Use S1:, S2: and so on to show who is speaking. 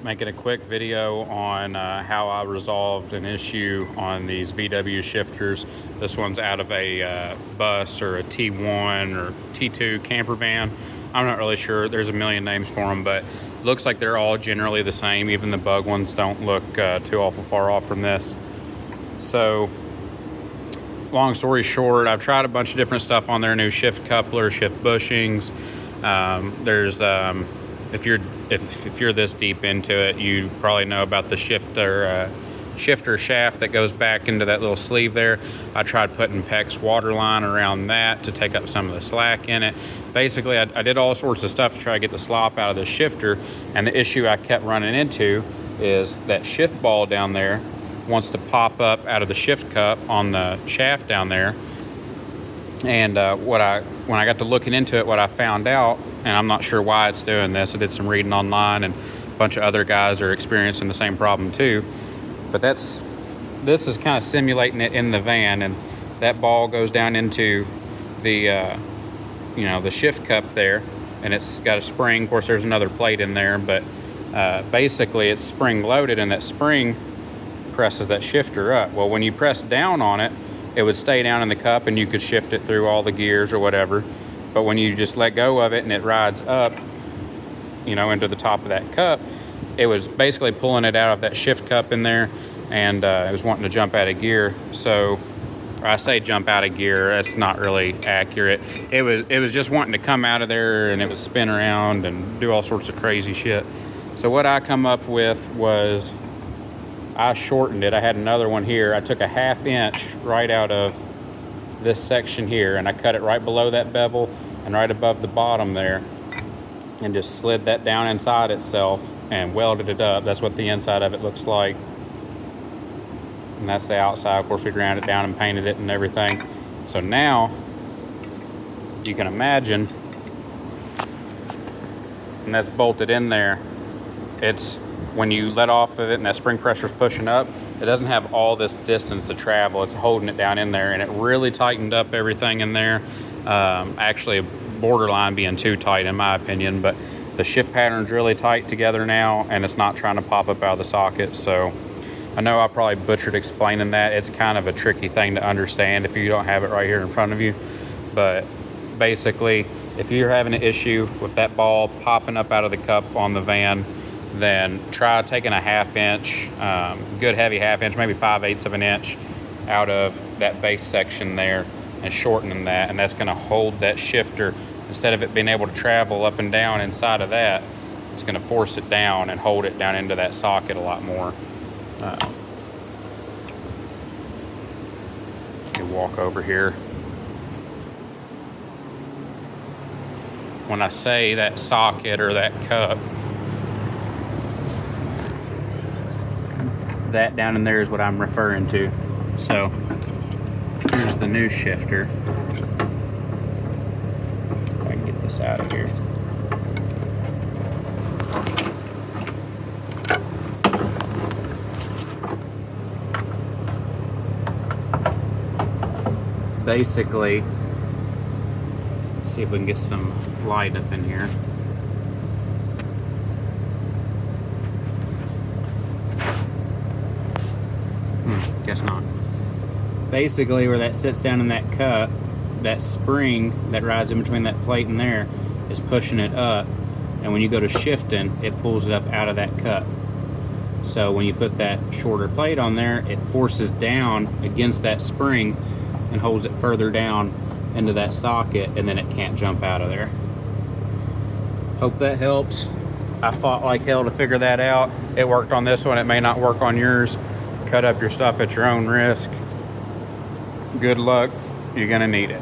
S1: Making a quick video on how I resolved an issue on these VW shifters. This one's out of a bus or a T1 or T2 camper van. I'm not really sure. There's a million names for them, but it looks like they're all generally the same. Even the bug ones don't look too awful far off from this. So long story short, I've tried a bunch of different stuff on there, new shift coupler, shift bushings. If you're this deep into it, you probably know about the shifter shaft that goes back into that little sleeve there. I tried putting PEX water line around that to take up some of the slack in it. Basically, I did all sorts of stuff to try to get the slop out of the shifter, and the issue I kept running into is that shift ball down there wants to pop up out of the shift cup on the shaft down there. And when I got to looking into it, what I found out, and I'm not sure why it's doing this, I did some reading online, and a bunch of other guys are experiencing the same problem too. But this is kind of simulating it in the van, and that ball goes down into the the shift cup there, and it's got a spring. Of course, there's another plate in there, but basically it's spring loaded, and that spring presses that shifter up. Well, when you press down on it, it would stay down in the cup and you could shift it through all the gears or whatever. But when you just let go of it and it rides up, into the top of that cup, it was basically pulling it out of that shift cup in there, and it was wanting to jump out of gear. So I say jump out of gear, that's not really accurate. It was just wanting to come out of there, and it would spin around and do all sorts of crazy shit. So what I come up with was I shortened it. I had another one here. I took a 1/2 inch right out of this section here, and I cut it right below that bevel and right above the bottom there, and just slid that down inside itself and welded it up. That's what the inside of it looks like. And that's the outside. Of course, we ground it down and painted it and everything. So now you can imagine, and that's bolted in there. It's when you let off of it and that spring pressure is pushing up, it doesn't have all this distance to travel. It's holding it down in there, and it really tightened up everything in there. Actually, borderline being too tight in my opinion, but the shift pattern's really tight together now, and it's not trying to pop up out of the socket. So I know I probably butchered explaining that. It's kind of a tricky thing to understand if you don't have it right here in front of you. But basically, if you're having an issue with that ball popping up out of the cup on the van, then try taking a 1/2 inch, good heavy 1/2 inch, maybe 5/8 of an inch out of that base section there, and shortening that, and that's going to hold that shifter. Instead of it being able to travel up and down inside of that, it's going to force it down and hold it down into that socket a lot more. You walk over here. When I say that socket or that cup, that down in there is what I'm referring to. So here's the new shifter. I can get this out of here. Basically, let's see if we can get some light up in here. Guess not. Basically, where that sits down in that cup, that spring that rides in between that plate and there is pushing it up, and when you go to shifting, it pulls it up out of that cup. So when you put that shorter plate on there, it forces down against that spring and holds it further down into that socket, and then it can't jump out of there. Hope that helps. I fought like hell to figure that out. It worked on this one, it may not work on yours. Cut up your stuff at your own risk. Good luck, you're gonna need it.